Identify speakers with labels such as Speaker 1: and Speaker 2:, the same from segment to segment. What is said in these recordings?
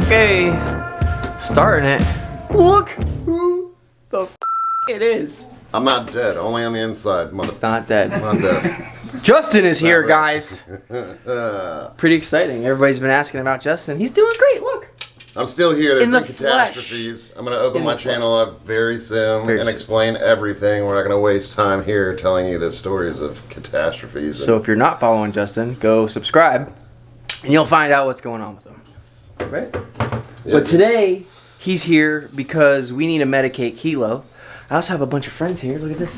Speaker 1: Okay. Starting it. Look who the f it is.
Speaker 2: I'm not dead, only on the inside,
Speaker 1: It's not dead.
Speaker 2: I'm not dead.
Speaker 1: Justin is here, guys. Pretty exciting. Everybody's been asking about Justin. He's doing great. Look.
Speaker 2: I'm still here. There's
Speaker 1: In
Speaker 2: been
Speaker 1: the
Speaker 2: catastrophes. I'm going to open my channel up very soon
Speaker 1: Very
Speaker 2: and
Speaker 1: soon.
Speaker 2: explain everything. We're not going to waste time here telling you the stories of catastrophes.
Speaker 1: So if you're not following Justin, go subscribe, and you'll find out what's going on with him. Right?
Speaker 2: Yeah.
Speaker 1: But today, he's here because we need to medicate Kilo. I also have a bunch of friends here. Look at this.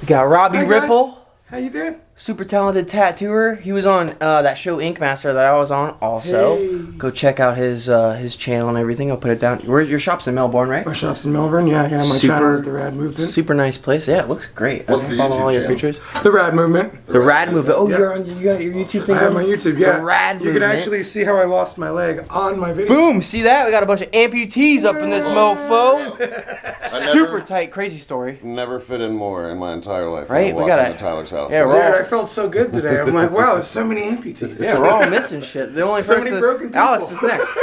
Speaker 1: We got Robbie
Speaker 3: Hi, guys.
Speaker 1: Ripple.
Speaker 3: How you doing?
Speaker 1: Super talented tattooer. He was on that show Ink Master that I was on also.
Speaker 3: Hey.
Speaker 1: Go check out his channel and everything. I'll put it down. Your shop's in Melbourne, right?
Speaker 3: My shop's in Melbourne. Yeah, my channel is The Rad Movement.
Speaker 1: Super nice place. Yeah, it looks great.
Speaker 2: What's the
Speaker 1: follow
Speaker 2: YouTube
Speaker 1: all your
Speaker 2: channel?
Speaker 1: features.
Speaker 3: The Rad Movement.
Speaker 1: The Rad Movement. Oh,
Speaker 3: Yeah.
Speaker 1: you got your YouTube thing
Speaker 3: I have
Speaker 1: going?
Speaker 3: my YouTube. Yeah.
Speaker 1: The Rad
Speaker 3: You can
Speaker 1: Movement.
Speaker 3: actually see how I lost my leg on my video.
Speaker 1: Boom! See that? We got a bunch of amputees up in this mofo. Super tight, crazy story.
Speaker 2: Never fit in more in my entire life.
Speaker 1: Right?
Speaker 2: I
Speaker 1: We
Speaker 2: walked
Speaker 1: gotta-
Speaker 2: into Tyler's house.
Speaker 1: Yeah,
Speaker 3: Dude,
Speaker 1: we're all-
Speaker 3: I felt so good today. I'm like, wow, there's so many amputees.
Speaker 1: Yeah, we're all missing shit. The only
Speaker 3: So
Speaker 1: person,
Speaker 3: many broken people.
Speaker 1: Alex is next.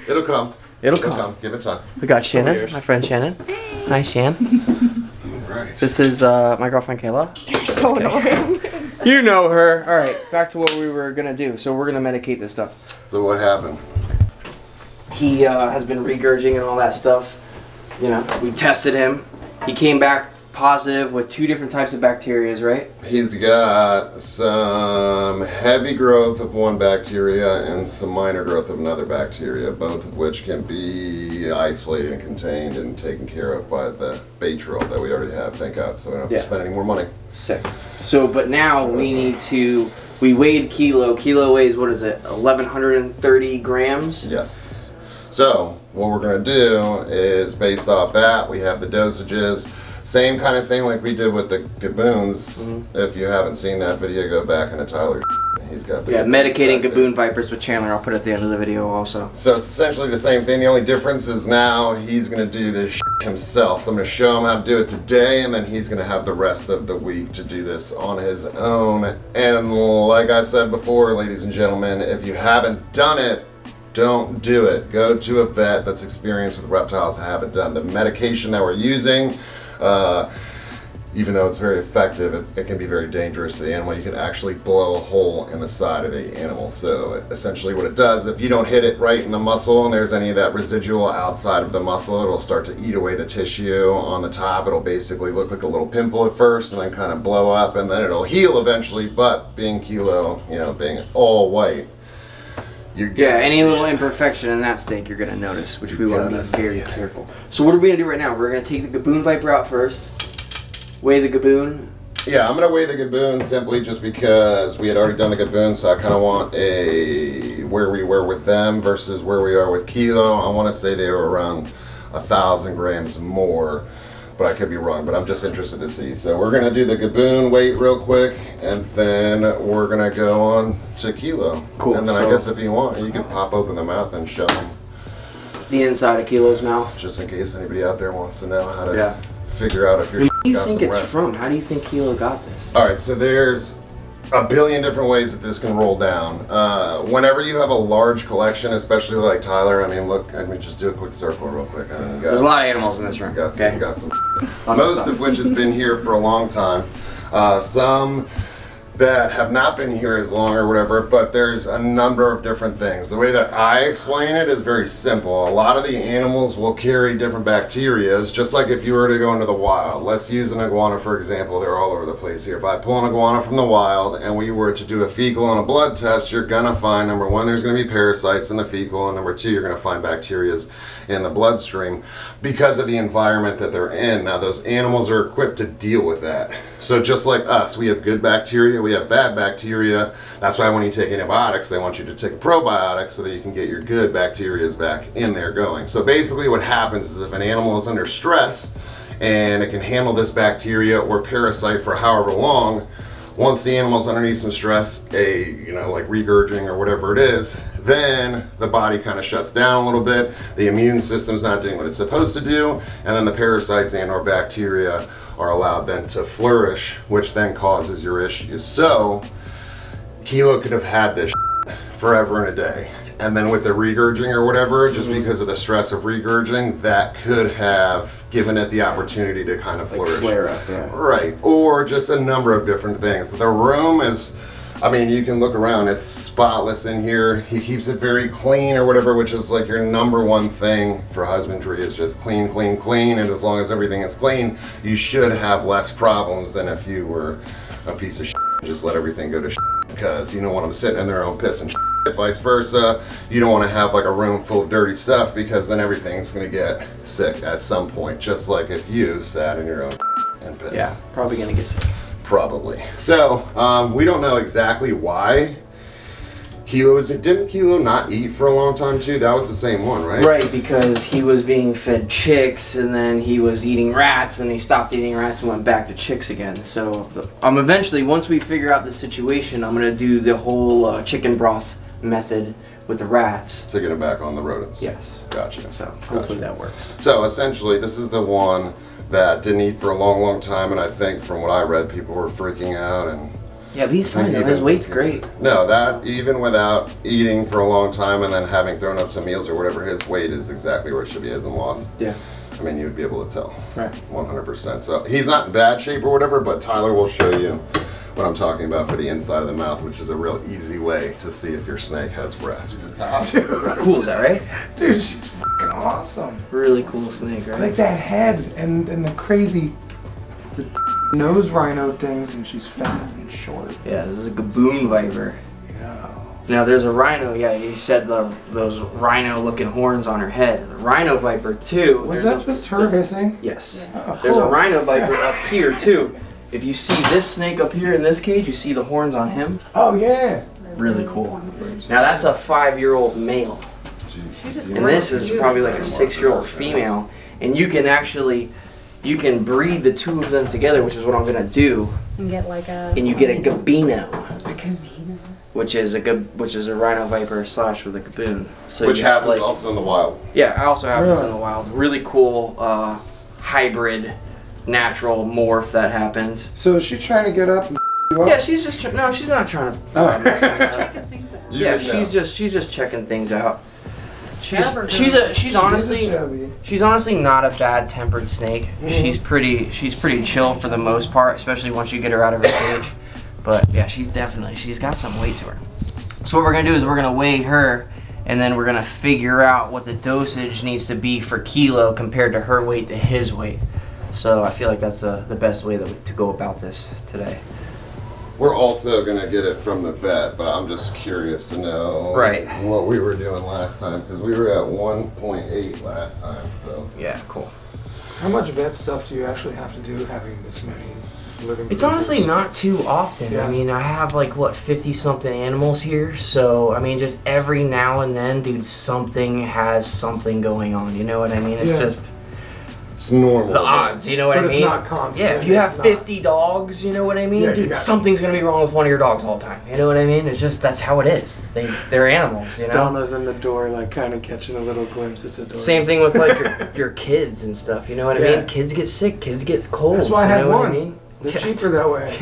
Speaker 2: It'll come.
Speaker 1: It'll
Speaker 2: It'll
Speaker 1: come.
Speaker 2: come. Give it time.
Speaker 1: We got Shannon,
Speaker 3: years.
Speaker 1: my friend Shannon. Hi, Shan.
Speaker 2: Right.
Speaker 1: This is my girlfriend Kayla.
Speaker 4: You're so annoying.
Speaker 1: You know her. All right, back to what we were gonna do. So we're gonna medicate this stuff.
Speaker 2: So what happened?
Speaker 1: He has been regurging and all that stuff. You know, we tested him. He came back positive with 2 different types of bacterias, right?
Speaker 2: He's got some heavy growth of one bacteria and some minor growth of another bacteria, both of which can be isolated and contained and taken care of by the Baytril that we already have, thank God, so we don't have
Speaker 1: Yeah.
Speaker 2: to spend any more money.
Speaker 1: Sick. So, but now we need to. We weighed Kilo. Kilo weighs, what is it? 1,130 grams.
Speaker 2: Yes. So, what we're going to do is, based off that, we have the dosages. Same kind of thing like we did with the Gaboons.
Speaker 1: Mm-hmm.
Speaker 2: If you haven't seen that video, go back into Tyler's. He's got the
Speaker 1: Yeah,
Speaker 2: Gaboons
Speaker 1: medicating
Speaker 2: back there.
Speaker 1: Gaboon Vipers with Chandler. I'll put it at the end of the video also.
Speaker 2: So it's essentially the same thing. The only difference is now he's going to do this himself. So I'm going to show him how to do it today, and then he's going to have the rest of the week to do this on his own. And like I said before, ladies and gentlemen, if you haven't done it, don't do it. Go to a vet that's experienced with reptiles to have it done. The medication that we're using, even though it's very effective, it can be very dangerous to the animal. You can actually blow a hole in the side of the animal. So essentially what it does, if you don't hit it right in the muscle and there's any of that residual outside of the muscle, it'll start to eat away the tissue on the top. It'll basically look like a little pimple at first and then kind of blow up, and then it'll heal eventually. But being Kilo, you know, being all white, you're
Speaker 1: Yeah, any little imperfection in that steak you're gonna notice, which we want to be very careful. So what are we gonna do right now? We're gonna take the Gaboon Viper out first. Weigh the Gaboon.
Speaker 2: Yeah, I'm gonna weigh the Gaboon simply just because we had already done the Gaboon, so I kind of want a where we were with them versus where we are with Kilo. I want to say they were around 1,000 grams more, but I could be wrong. But I'm just interested to see. So we're gonna do the Gaboon weight real quick, and then we're gonna go on to Kilo.
Speaker 1: Cool,
Speaker 2: And then I
Speaker 1: so-
Speaker 2: guess if you want, you can pop open the mouth and show them,
Speaker 1: The inside of Kilo's mouth.
Speaker 2: just in case anybody out there wants to know how to
Speaker 1: Yeah.
Speaker 2: figure out if you're.
Speaker 1: Where do you think it's from? How do you think Kilo got this?
Speaker 2: All right, so there's a billion different ways that this can roll down. Whenever you have a large collection, especially like Tyler, I mean, look, I mean, just do a quick circle real quick. I mean, you got,
Speaker 1: There's a lot of animals in this room.
Speaker 2: got
Speaker 1: Okay.
Speaker 2: some,
Speaker 1: Lots of
Speaker 2: most
Speaker 1: stuff.
Speaker 2: of which has been here for a long time. Some that have not been here as long or whatever, but there's a number of different things. The way that I explain it is very simple. A lot of the animals will carry different bacterias, just like if you were to go into the wild. Let's use an iguana for example. They're all over the place here. If I pull an iguana from the wild and we were to do a fecal and a blood test, you're gonna find, number one, there's gonna be parasites in the fecal, and number two, you're gonna find bacterias in the bloodstream because of the environment that they're in. Now those animals are equipped to deal with that. So just like us, we have good bacteria, we have bad bacteria. That's why when you take antibiotics, they want you to take a probiotic so that you can get your good bacterias back in there going. So basically what happens is if an animal is under stress and it can handle this bacteria or parasite for however long, once the animal's underneath some stress, like regurging or whatever it is, then the body kind of shuts down a little bit. The immune system's not doing what it's supposed to do, and then the parasites and or bacteria are allowed then to flourish, which then causes your issues. So Kilo could have had this forever and a day. And then with the regurging or whatever, just because of the stress of regurging, that could have given it the opportunity to kind of flourish.
Speaker 1: Flare up, yeah.
Speaker 2: Right, or just a number of different things. The room is, I mean, you can look around, it's spotless in here. He keeps it very clean or whatever, which is like your number one thing for husbandry is just clean, clean, clean. And as long as everything is clean, you should have less problems than if you were a piece of shit and just let everything go to shit, because you don't want them sitting in their own piss and shit. Vice versa, you don't want to have like a room full of dirty stuff, because then everything's going to get sick at some point, just like if you sat in your own and piss.
Speaker 1: Yeah, probably gonna get sick.
Speaker 2: Probably. So we don't know exactly why didn't Kilo not eat for a long time too? That was the same one, right?
Speaker 1: Right, because he was being fed chicks, and then he was eating rats, and he stopped eating rats and went back to chicks again. So eventually, once we figure out the situation, I'm gonna do the whole chicken broth method with the rats
Speaker 2: to get him back on the rodents.
Speaker 1: Yes.
Speaker 2: Gotcha.
Speaker 1: So hopefully that works.
Speaker 2: So essentially, this is the one that didn't eat for a long, long time, and I think from what I read, people were freaking out. And
Speaker 1: yeah, but he's fine though. His weight's great.
Speaker 2: No, that even without eating for a long time and then having thrown up some meals or whatever, his weight is exactly where it should be. He hasn't lost.
Speaker 1: Yeah.
Speaker 2: I mean, you'd be able to tell.
Speaker 1: Right.
Speaker 2: 100%. So he's not in bad shape or whatever, but Tyler will show you what I'm talking about for the inside of the mouth, which is a real easy way to see if your snake has breast.
Speaker 3: Dude,
Speaker 1: Cool is that, right?
Speaker 3: dude, she's fucking awesome.
Speaker 1: Really cool snake, right?
Speaker 3: Like that head and the crazy nose rhino things, and she's fat and short.
Speaker 1: Yeah, this is a gaboon viper.
Speaker 3: Yeah.
Speaker 1: Now there's a rhino. Yeah, you said those rhino-looking horns on her head. The rhino viper too.
Speaker 3: Was that just her hissing?
Speaker 1: Yes.
Speaker 3: Oh,
Speaker 1: There's a
Speaker 3: cool.
Speaker 1: rhino viper up here too. If you see this snake up here in this cage, you see the horns on him.
Speaker 3: Oh yeah.
Speaker 1: Really cool. Now that's a 5-year-old male,
Speaker 4: She just
Speaker 1: and this is probably like a 6-year-old female. And you can breed the two of them together, which is what I'm gonna do.
Speaker 4: and get like a.
Speaker 1: And you get a gabino,
Speaker 4: A gabino.
Speaker 1: which is a rhino viper slash with a gaboon. So
Speaker 2: Which
Speaker 1: you have,
Speaker 2: happens
Speaker 1: like,
Speaker 2: also in the wild.
Speaker 1: yeah, it also happens
Speaker 3: Yeah.
Speaker 1: in the wild. Really cool hybrid natural morph that happens.
Speaker 3: So is she trying to get up and you up?
Speaker 1: Yeah, she's just no, she's not trying to. Mess with that.
Speaker 4: Checking things out.
Speaker 2: You
Speaker 1: Yeah,
Speaker 2: would know.
Speaker 1: she's just checking things out. She's
Speaker 3: She
Speaker 1: honestly
Speaker 3: is a chubby.
Speaker 1: she's honestly not a bad tempered snake. She's pretty chill for the most part, especially once you get her out of her cage. But yeah, she's got some weight to her. So what we're gonna do is we're gonna weigh her, and then we're gonna figure out what the dosage needs to be for Kilo compared to her weight to his weight. So I feel like that's the best way to go about this today.
Speaker 2: We're also gonna get it from the vet, but I'm just curious to know
Speaker 1: Right.
Speaker 2: what we were doing last time, because we were at 1.8 last time. So
Speaker 1: Yeah, cool.
Speaker 3: How much vet stuff do you actually have to do having this many living
Speaker 1: It's
Speaker 3: creatures?
Speaker 1: honestly not too often.
Speaker 3: Yeah.
Speaker 1: I mean, I have like 50 something animals here, so I mean, just every now and then, dude, something has something going on. You know what I mean? It's
Speaker 3: Yeah.
Speaker 1: just
Speaker 2: it's normal.
Speaker 1: the odds. You know what
Speaker 3: But
Speaker 1: I
Speaker 3: it's
Speaker 1: mean?
Speaker 3: not constant,
Speaker 1: Yeah, if you
Speaker 3: it's
Speaker 1: have
Speaker 3: not-
Speaker 1: 50 dogs, you know what I mean,
Speaker 3: Yeah, you
Speaker 1: dude.
Speaker 3: got-
Speaker 1: Something's gonna be wrong with one of your dogs all the time. You know what I mean? It's just that's how it is. They're animals. You know.
Speaker 3: Donna's in the door, like kind of catching a little glimpse at the door.
Speaker 1: Same thing with like your kids and stuff. You know what I
Speaker 3: Yeah.
Speaker 1: mean? Kids get sick. Kids get colds.
Speaker 3: That's why I
Speaker 1: you
Speaker 3: had
Speaker 1: know what
Speaker 3: one.
Speaker 1: I mean?
Speaker 3: They're
Speaker 1: Yeah.
Speaker 3: cheaper that way.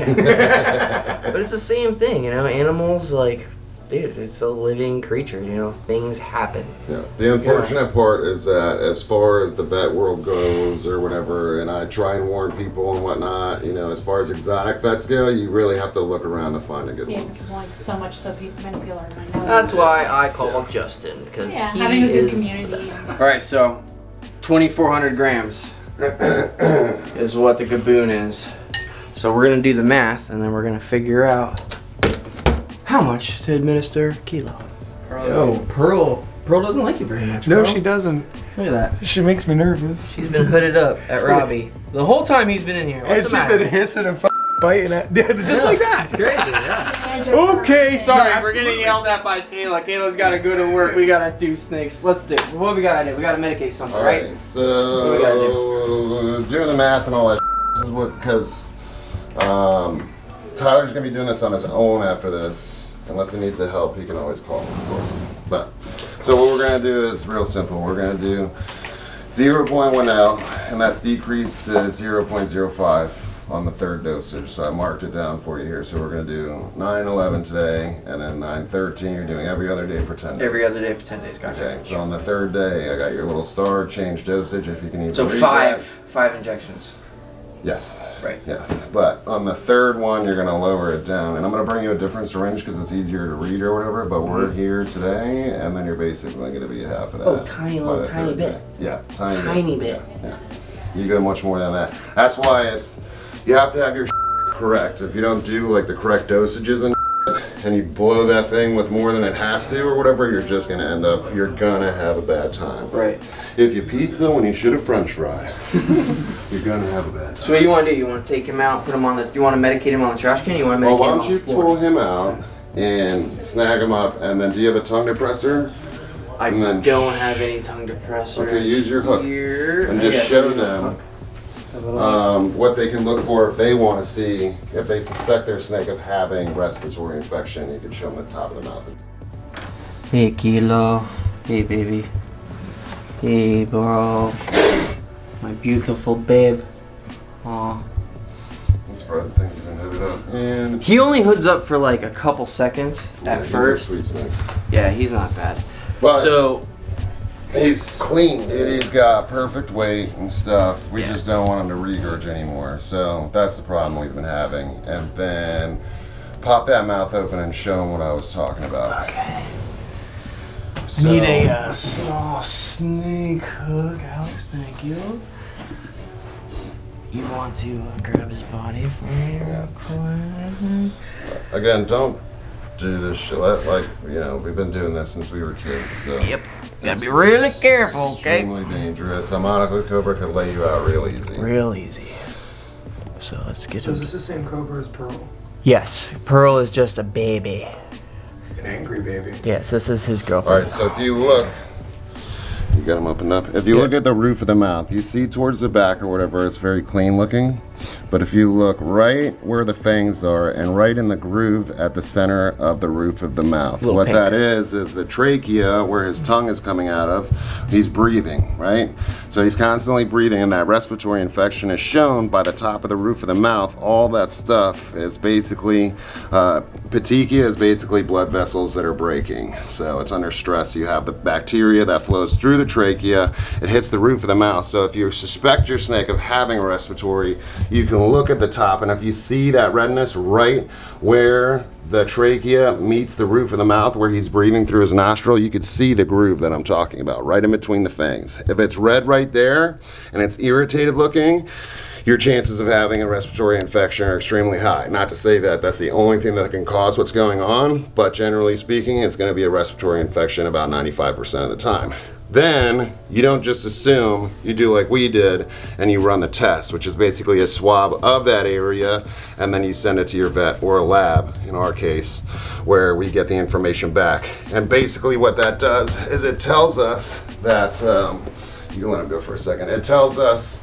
Speaker 1: But it's the same thing, you know. Animals, like, dude, it's a living creature. You know, things happen.
Speaker 2: Yeah. The unfortunate part is that as far as the vet world goes or whatever, and I try and warn people and whatnot, you know, as far as exotic vets go, you really have to look around to find a good
Speaker 4: Yeah,
Speaker 2: one.
Speaker 4: because there's like so much, so many people are going to know.
Speaker 1: That's why I call Justin, because
Speaker 4: Yeah,
Speaker 1: he
Speaker 4: having a good
Speaker 1: is.
Speaker 4: community.
Speaker 1: All right, so 2,400 grams is what the gaboon is. So we're gonna do the math, and then we're gonna figure out how much to administer Kilo. Yo, Pearl doesn't like you very much.
Speaker 3: No,
Speaker 1: Pearl.
Speaker 3: she doesn't.
Speaker 1: Look at that.
Speaker 3: She makes me nervous.
Speaker 1: She's been hooded up at Robbie the whole time he's been in here.
Speaker 3: And
Speaker 1: What's
Speaker 3: she's
Speaker 1: the matter?
Speaker 3: been hissing and biting at just like that.
Speaker 1: It's crazy, yeah.
Speaker 3: Okay,
Speaker 1: Sorry,
Speaker 3: no,
Speaker 1: we're getting
Speaker 3: absolutely.
Speaker 1: yelled at by Kayla. Kayla's got to go to work. We gotta do snakes. Let's do. What we gotta do? We gotta medicate something,
Speaker 2: All
Speaker 1: right?
Speaker 2: right,
Speaker 1: What
Speaker 2: so
Speaker 1: we gotta
Speaker 2: doing the math and all that this is what, because Tyler's gonna be doing this on his own after this. Unless he needs the help, he can always call me, of course. But so what we're gonna do is real simple. We're gonna do 0.10, and that's decreased to 0.05. on the third dosage. So I marked it down for you here. So we're going to do 9/11 today, and then 9/13 you're doing every other day for 10 days.
Speaker 1: Every other day for 10 days, gotcha.
Speaker 2: Okay, so on the third day, I got your little star, change dosage if you can even
Speaker 1: So
Speaker 2: read
Speaker 1: five injections.
Speaker 2: that. Yes.
Speaker 1: Right.
Speaker 2: Yes. But on the third one, you're going to lower it down. And I'm going to bring you a different syringe because it's easier to read or whatever. But we're here today, and then you're basically going to be half of that.
Speaker 1: Oh, tiny little, tiny bit.
Speaker 2: Day. Yeah, tiny
Speaker 1: bit.
Speaker 2: Yeah. You go much more than that. That's why you have to have your correct. If you don't do like the correct dosages and you blow that thing with more than it has to or whatever, you're just gonna end up, you're gonna have a bad time.
Speaker 1: Right.
Speaker 2: If you pizza when you should have french fried, you're gonna have a bad time.
Speaker 1: So what do you want to do? You want to take him out, put him on the, you want to medicate him on the trash can, or you want to medicate
Speaker 2: Well, why
Speaker 1: him
Speaker 2: don't
Speaker 1: on
Speaker 2: you
Speaker 1: the floor?
Speaker 2: pull him out and snag him up, and then do you have a tongue depressor?
Speaker 1: I
Speaker 2: and then
Speaker 1: don't have any tongue depressors.
Speaker 2: Okay, use your hook.
Speaker 1: Here.
Speaker 2: And just
Speaker 1: Yeah,
Speaker 2: show
Speaker 1: use the
Speaker 2: them
Speaker 1: hook.
Speaker 2: what they can look for if they want to see, if they suspect their snake of having respiratory infection. You can show them the top of the mouth.
Speaker 1: Hey, Kilo. Hey, baby. Hey, bro. My beautiful babe. Aw.
Speaker 2: I'm surprised the thing's even hooded up. And
Speaker 1: He only hoods up for like a couple seconds
Speaker 2: yeah,
Speaker 1: at
Speaker 2: he's
Speaker 1: first.
Speaker 2: a sweet snake.
Speaker 1: Yeah, he's not bad.
Speaker 2: But
Speaker 1: So,
Speaker 2: he's clean, dude. He's got perfect weight and stuff. We
Speaker 1: Yeah.
Speaker 2: just don't want him to regurg anymore. So that's the problem we've been having. And then pop that mouth open and show him what I was talking about.
Speaker 1: okay.
Speaker 2: So,
Speaker 1: Need a small snake hook, Alex. Thank you. You want to grab his body for me real quick?
Speaker 2: again, don't do this shit. Like, you know, we've been doing this since we were kids. So
Speaker 1: Yep. Gotta be really careful, okay?
Speaker 2: extremely dangerous. A monocle cobra could lay you out real easy.
Speaker 1: Real easy. So let's get
Speaker 3: So
Speaker 1: him.
Speaker 3: is this the same Cobra as Pearl?
Speaker 1: Yes, Pearl is just a baby.
Speaker 3: An angry baby.
Speaker 1: Yes, this is his
Speaker 2: All
Speaker 1: girlfriend.
Speaker 2: right, so if you look, you got them opened up. If you look at the roof of the mouth, you see towards the back or whatever, it's very clean looking. But if you look right where the fangs are and right in the groove at the center of the roof of the mouth,
Speaker 1: Little
Speaker 2: what
Speaker 1: pink.
Speaker 2: that is the trachea where his tongue is coming out of. He's breathing, right? So he's constantly breathing, and that respiratory infection is shown by the top of the roof of the mouth. All that stuff is basically, petechia is basically blood vessels that are breaking. So it's under stress. You have the bacteria that flows through the trachea. It hits the roof of the mouth. So if you suspect your snake of having a respiratory, you can look at the top, and if you see that redness right where the trachea meets the roof of the mouth, where he's breathing through his nostril, you could see the groove that I'm talking about, right in between the fangs. If it's red right there and it's irritated looking, your chances of having a respiratory infection are extremely high. Not to say that that's the only thing that can cause what's going on, but generally speaking, it's going to be a respiratory infection about 95% of the time. Then you don't just assume, you do like we did and you run the test, which is basically a swab of that area, and then you send it to your vet or a lab, in our case, where we get the information back. And basically what that does is it tells us that, you can let him go for a second, it tells us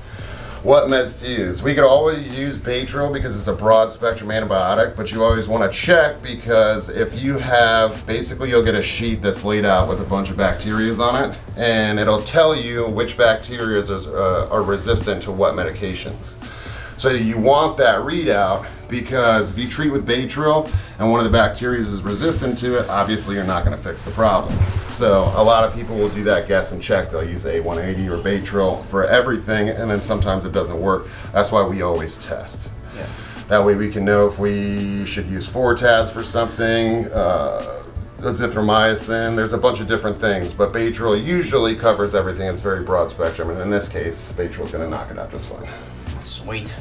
Speaker 2: what meds to use. We could always use Baytril because it's a broad spectrum antibiotic, but you always want to check, because if you have, basically you'll get a sheet that's laid out with a bunch of bacteria on it, and it'll tell you which bacteria are resistant to what medications. So you want that readout, because if you treat with Baytril and one of the bacteria is resistant to it, obviously you're not going to fix the problem. So a lot of people will do that guess and check. They'll use A180 or Baytril for everything, and then sometimes it doesn't work. That's why we always test.
Speaker 1: Yeah.
Speaker 2: That way we can know if we should use Fortas for something, azithromycin. There's a bunch of different things, but Baytril usually covers everything. It's very broad spectrum, and in this case, Baytril's going to knock it out just fine.
Speaker 1: Sweet.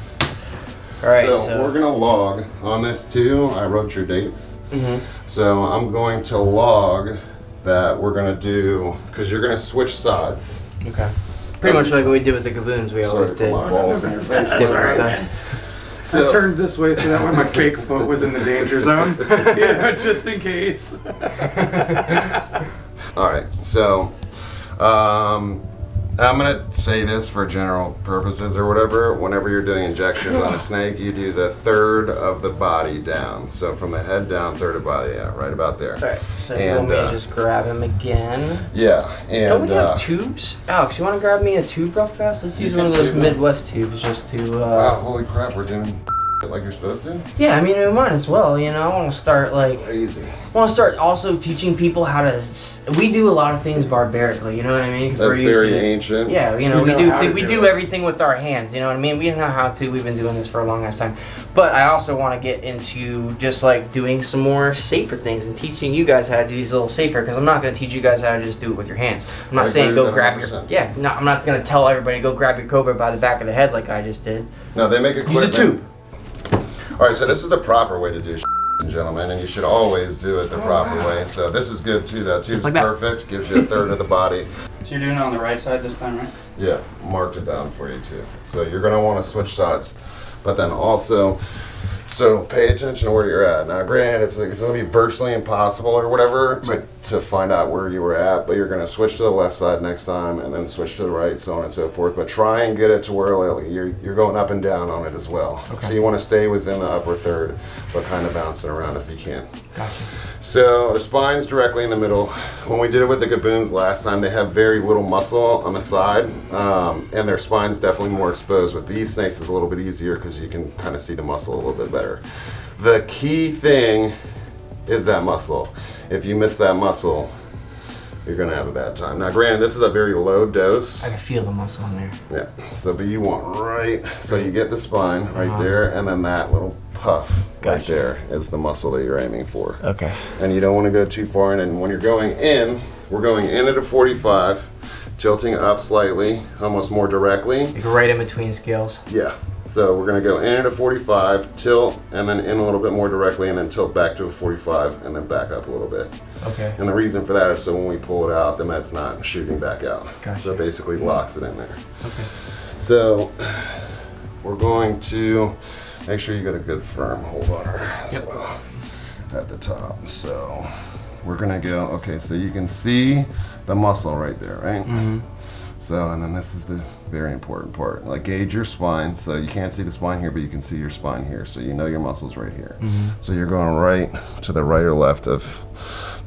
Speaker 1: All right,
Speaker 2: so we're gonna log on this too. I wrote your dates. So I'm going to log that we're gonna do, because you're gonna switch sides.
Speaker 1: Okay. Pretty much like what we did with the gaboons, we always
Speaker 2: Sorry for
Speaker 1: did.
Speaker 2: my balls in your face.
Speaker 1: Different
Speaker 3: Alright.
Speaker 1: side.
Speaker 3: I turned this way so that way my fake foot was in the danger zone. You know, just in case.
Speaker 2: All right, so I'm gonna say this for general purposes or whatever. Whenever you're doing injections on a snake, you do the third of the body down. So from the head down, third of body out, right about there.
Speaker 1: Alright, so you want me to just grab him again?
Speaker 2: Yeah, and
Speaker 1: Don't we have tubes? Alex, you want to grab me a tube real fast? Let's use one of those Midwest tubes just to.
Speaker 2: Wow, holy crap, we're doing like you're supposed to?
Speaker 1: Yeah, I mean, we might as well, you know? I want to start, like...
Speaker 2: Crazy.
Speaker 1: I want to start also teaching people how to... We do a lot of things barbarically, you know what I mean? 'Cause
Speaker 2: That's
Speaker 1: we're used
Speaker 2: very
Speaker 1: to,
Speaker 2: ancient.
Speaker 1: Yeah, you know,
Speaker 3: We
Speaker 1: we do everything with our hands, you know what I mean? We know how to. We've been doing this for a long ass time. But I also want to get into just, like, doing some more safer things and teaching you guys how to do these a little safer, because I'm not going to teach you guys how to just do it with your hands. I'm not saying go grab your...
Speaker 2: 100%.
Speaker 1: Yeah, no, I'm not going to tell everybody to go grab your Cobra by the back of the head like I just did.
Speaker 2: No, they make equipment.
Speaker 1: Use a tube.
Speaker 2: Alright, so this is the proper way to do gentlemen, and you should always do it the proper way. So this is good too. That tube's
Speaker 1: like that.
Speaker 2: perfect. Gives you a third of the body.
Speaker 5: So you're doing it on the right side this time, right?
Speaker 2: Yeah, marked it down for you too. So you're gonna want to switch sides, but then also, so pay attention to where you're at. Now, granted, it's gonna be virtually impossible or whatever to find out where you were at, but you're gonna switch to the left side next time, and then switch to the right, so on and so forth. But try and get it to where you're going up and down on it as well.
Speaker 1: Okay.
Speaker 2: So you want to stay within the upper third, but kind of bounce it around if you can.
Speaker 1: Gotcha.
Speaker 2: So the spine's directly in the middle. When we did it with the gaboons last time, they have very little muscle on the side, and their spine's definitely more exposed. With these snakes, it's a little bit easier because you can kind of see the muscle a little bit better. The key thing is that muscle. If you miss that muscle, you're gonna have a bad time. Now, granted, this is a very low dose.
Speaker 1: I can feel the muscle in there.
Speaker 2: Yeah. So, but you want right. So you get the spine right there, and then that little puff right
Speaker 1: Gotcha.
Speaker 2: there is the muscle that you're aiming for.
Speaker 1: Okay.
Speaker 2: And you don't want to go too far in. And when you're going in, we're going in at a 45, tilting up slightly, almost more directly.
Speaker 1: Like right in between scales.
Speaker 2: Yeah. So we're going to go in at a 45, tilt, and then in a little bit more directly, and then tilt back to a 45, and then back up a little bit.
Speaker 1: Okay.
Speaker 2: And the reason for that is so when we pull it out, the med's not shooting back out.
Speaker 1: Gotcha.
Speaker 2: So it basically locks it in there.
Speaker 1: Okay.
Speaker 2: So we're going to make sure you got a good firm hold on her as well at the top. So we're gonna go, okay, so you can see the muscle right there, right?
Speaker 1: Mm-hmm.
Speaker 2: So, and then this is the very important part. Like, gauge your spine. So you can't see the spine here, but you can see your spine here. So you know your muscle's right here.
Speaker 1: Mm-hmm.
Speaker 2: So you're going right to the right or left of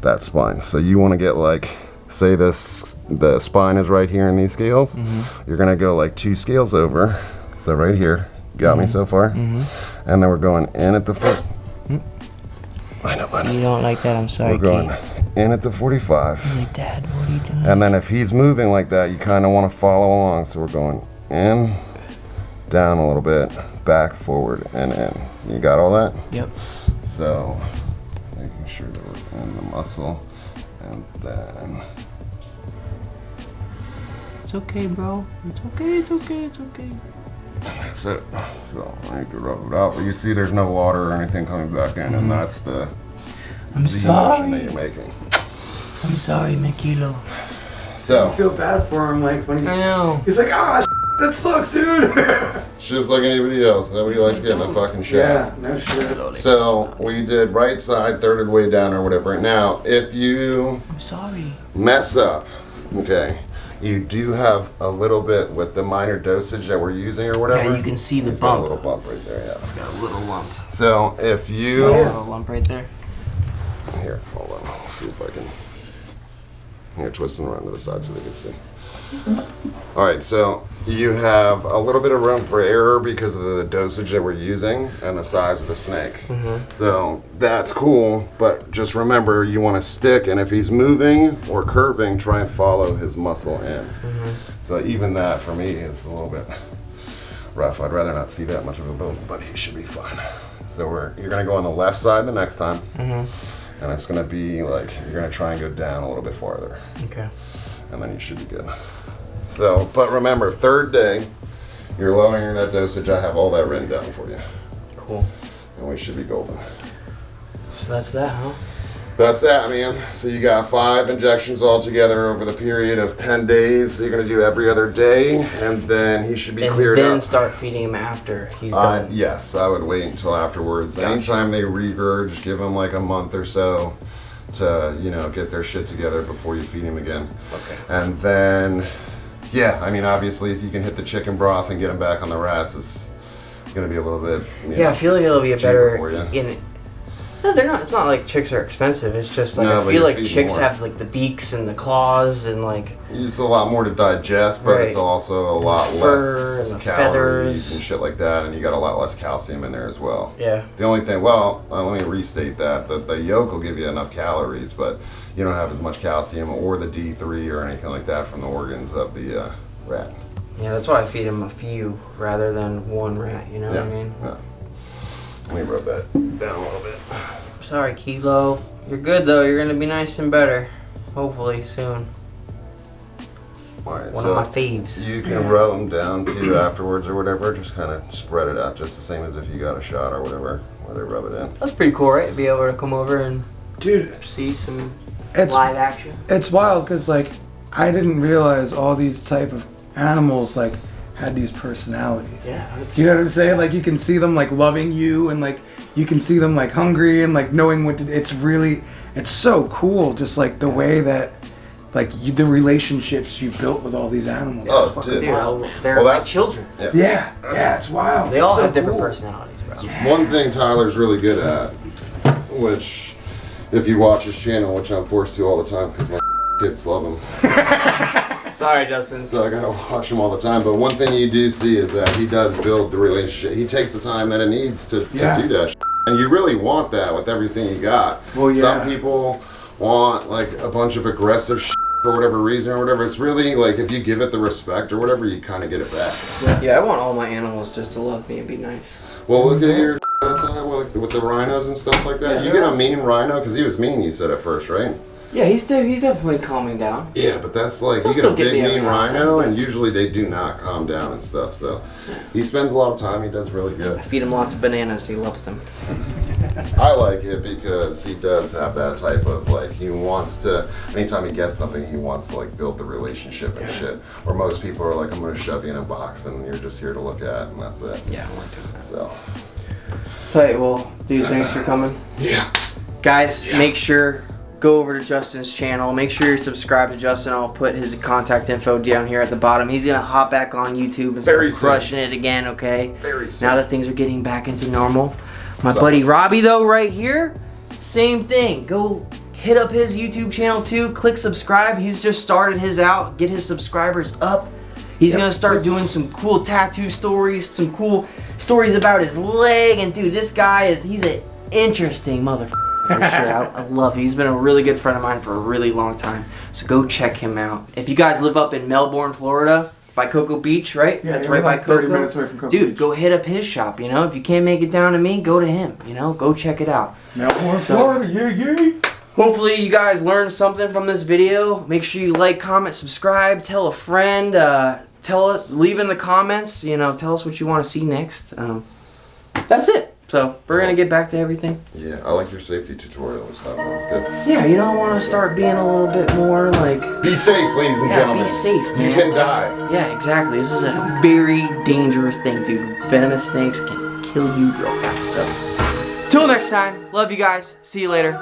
Speaker 2: that spine. So you want to get like, say the spine is right here in these scales.
Speaker 1: Mm-hmm.
Speaker 2: You're gonna go like 2 scales over. So right here, got me so far?
Speaker 1: Mm-hmm.
Speaker 2: And then we're going in at the foot. I know,
Speaker 1: You don't like that? I'm sorry,
Speaker 2: we're going in at the 45.
Speaker 1: Hey, Dad, what are you doing?
Speaker 2: And then if he's moving like that, you kind of want to follow along. So we're going in, down a little bit, back, forward, and in. You got all that?
Speaker 1: Yep.
Speaker 2: So making sure that we're in the muscle, and then
Speaker 1: It's okay, bro. It's okay, it's okay, it's okay.
Speaker 2: that's it. So I need to rub it out. But you see there's no water or anything coming back in, and that's the
Speaker 1: I'm
Speaker 2: motion
Speaker 1: sorry.
Speaker 2: that you're making.
Speaker 1: I'm sorry, Mikilo.
Speaker 2: So
Speaker 3: I feel bad for him, like when
Speaker 1: I know.
Speaker 3: he's like, ah, that sucks, dude.
Speaker 2: it's just like anybody else. Nobody likes getting a fucking shot.
Speaker 3: Yeah, no shit.
Speaker 2: So we did right side, third of the way down or whatever. Now, if you
Speaker 1: I'm sorry.
Speaker 2: mess up, okay, you do have a little bit with the minor dosage that we're using or whatever.
Speaker 1: Yeah, you can see the
Speaker 2: It's got a
Speaker 1: bump.
Speaker 2: little bump right there, yeah.
Speaker 1: Got a little lump.
Speaker 2: So if you,
Speaker 1: A little lump right there.
Speaker 2: here, hold on, I'll see if I can, here, twist them around to the side so they can see. All right, so you have a little bit of room for error because of the dosage that we're using and the size of the snake. So that's cool, but just remember you want to stick, and if he's moving or curving, try and follow his muscle in. So even that for me is a little bit rough. I'd rather not see that much of a boom, but he should be fine. So you're gonna go on the left side the next time, and it's gonna be like you're gonna try and go down a little bit farther,
Speaker 1: Okay.
Speaker 2: and then you should be good. So, but remember, third day, you're lowering that dosage. I have all that written down for you,
Speaker 1: Cool.
Speaker 2: and we should be golden.
Speaker 1: So that's that, huh?
Speaker 2: That's that, man. So you got 5 injections altogether over the period of 10 days. You're gonna do every other day, and then he should be
Speaker 1: And
Speaker 2: cleared
Speaker 1: then
Speaker 2: up.
Speaker 1: start feeding him after he's done.
Speaker 2: Yes, I would wait until afterwards.
Speaker 1: Gotcha.
Speaker 2: Anytime they regurge, give them like a month or so to, get their shit together before you feed him again.
Speaker 1: Okay.
Speaker 2: And then Yeah, I mean, obviously, if you can hit the chicken broth and get them back on the rats, it's gonna be a little bit.
Speaker 1: Yeah, I feel like it'll be a
Speaker 2: cheaper
Speaker 1: better
Speaker 2: for you.
Speaker 1: No, they're not. It's not like chicks are expensive. It's just like
Speaker 2: No,
Speaker 1: I
Speaker 2: but
Speaker 1: feel
Speaker 2: you're
Speaker 1: like
Speaker 2: feeding
Speaker 1: chicks
Speaker 2: more.
Speaker 1: have like the beaks and the claws and like
Speaker 2: It's a lot more to digest, but it's
Speaker 1: Right.
Speaker 2: also a lot
Speaker 1: fur
Speaker 2: less
Speaker 1: and the
Speaker 2: calories
Speaker 1: feathers.
Speaker 2: and shit like that, and you got a lot less calcium in there as well.
Speaker 1: yeah.
Speaker 2: The only thing, well, let me restate that the yolk will give you enough calories, but you don't have as much calcium or the D3 or anything like that from the organs of the rat.
Speaker 1: Yeah, that's why I feed him a few rather than one rat. You know what I mean?
Speaker 2: Yeah. Let me rub that down a little bit.
Speaker 1: Sorry, Kilo. You're good though. You're gonna be nice and better. Hopefully soon.
Speaker 2: All right,
Speaker 1: One
Speaker 2: so
Speaker 1: of my faves.
Speaker 2: you can rub them down too afterwards or whatever. Just kind of spread it out, just the same as if you got a shot or whatever, where they rub it in.
Speaker 1: That's pretty cool, right? To be able to come over and
Speaker 3: Dude,
Speaker 1: see some
Speaker 3: it's
Speaker 1: live action.
Speaker 3: it's wild because like I didn't realize all these type of animals like had these personalities.
Speaker 1: Yeah.
Speaker 3: You know what I'm saying? Like you can see them like loving you, and like you can see them like hungry and like knowing what to. It's so cool. Just like the way that like the relationships you've built with all these animals.
Speaker 2: Oh,
Speaker 3: It's fucking
Speaker 2: dude.
Speaker 1: Dude,
Speaker 3: wild.
Speaker 1: they're
Speaker 2: Well,
Speaker 1: like
Speaker 2: that's-
Speaker 1: children.
Speaker 3: Yeah, it's wild.
Speaker 1: They all
Speaker 3: It's so
Speaker 1: have different
Speaker 3: cool.
Speaker 1: personalities, bro.
Speaker 2: One thing Tyler's really good at, which if you watch his channel, which I'm forced to all the time because my kids love him,
Speaker 1: Sorry, Justin.
Speaker 2: so I gotta watch him all the time. But one thing you do see is that he does build the relationship. He takes the time that it needs to
Speaker 3: Yeah.
Speaker 2: do that. And you really want that with everything you got.
Speaker 3: Well, yeah.
Speaker 2: Some people want like a bunch of aggressive for whatever reason or whatever. It's really like if you give it the respect or whatever, you kind of get it back.
Speaker 1: Yeah, I want all my animals just to love me and be nice.
Speaker 2: Well, look at your with the rhinos and stuff like that.
Speaker 1: Yeah,
Speaker 2: You
Speaker 1: they're
Speaker 2: get a
Speaker 1: awesome.
Speaker 2: mean rhino because he was mean. You said at first, right?
Speaker 1: Yeah, he's definitely calming down.
Speaker 2: Yeah, but that's like
Speaker 1: He'll
Speaker 2: you get
Speaker 1: still
Speaker 2: a
Speaker 1: get
Speaker 2: big
Speaker 1: me every
Speaker 2: mean
Speaker 1: now and
Speaker 2: rhino,
Speaker 1: then.
Speaker 2: and usually they do not calm down and stuff. So he spends a lot of time. He does really good.
Speaker 1: I feed him lots of bananas. He loves them.
Speaker 2: I like it because he does have that type of like he wants to. Anytime he gets something, he wants to like build the relationship and shit. Where most people are like, I'm gonna shove you in a box and you're just here to look at, and that's it.
Speaker 1: Yeah, I want to.
Speaker 2: So
Speaker 1: Tight. Well, dude, thanks for coming.
Speaker 2: yeah.
Speaker 1: Guys, make sure go over to Justin's channel. Make sure you're subscribed to Justin. I'll put his contact info down here at the bottom. He's gonna hop back on YouTube and
Speaker 2: Very
Speaker 1: start
Speaker 2: soon.
Speaker 1: crushing it again. Okay.
Speaker 2: Very soon.
Speaker 1: Now that things are getting back into normal. My
Speaker 2: So-
Speaker 1: buddy Robbie though, right here, same thing. Go hit up his YouTube channel too. Click subscribe. He's just started his out. Get his subscribers up. He's gonna start doing some cool tattoo stories, some cool stories about his leg. And dude, this guy he's an interesting motherfucker for sure. I love him. He's been a really good friend of mine for a really long time. So go check him out. If you guys live up in Melbourne, Florida, by Cocoa Beach, right?
Speaker 3: Yeah,
Speaker 1: That's
Speaker 3: we're
Speaker 1: right
Speaker 3: like
Speaker 1: by Cocoa.
Speaker 3: 30 minutes away from Cocoa
Speaker 1: Dude,
Speaker 3: Beach.
Speaker 1: go hit up his shop, you know? If you can't make it down to me, go to him, you know? Go check it out.
Speaker 3: Melbourne,
Speaker 1: So-
Speaker 3: Florida, yeah.
Speaker 1: Hopefully you guys learned something from this video. Make sure you like, comment, subscribe, tell a friend, tell us, leave in the comments, you know, tell us what you want to see next. That's it. So we're gonna get back to everything.
Speaker 2: Yeah, I like your safety tutorial this time. That's good.
Speaker 1: Yeah, you know, I want to start being a little bit more like,
Speaker 2: Be safe, ladies and
Speaker 1: yeah,
Speaker 2: gentlemen.
Speaker 1: be safe, man.
Speaker 2: You can die.
Speaker 1: Yeah, exactly. This is a very dangerous thing, dude. Venomous snakes can kill you real fast. So, till next time, love you guys. See you later.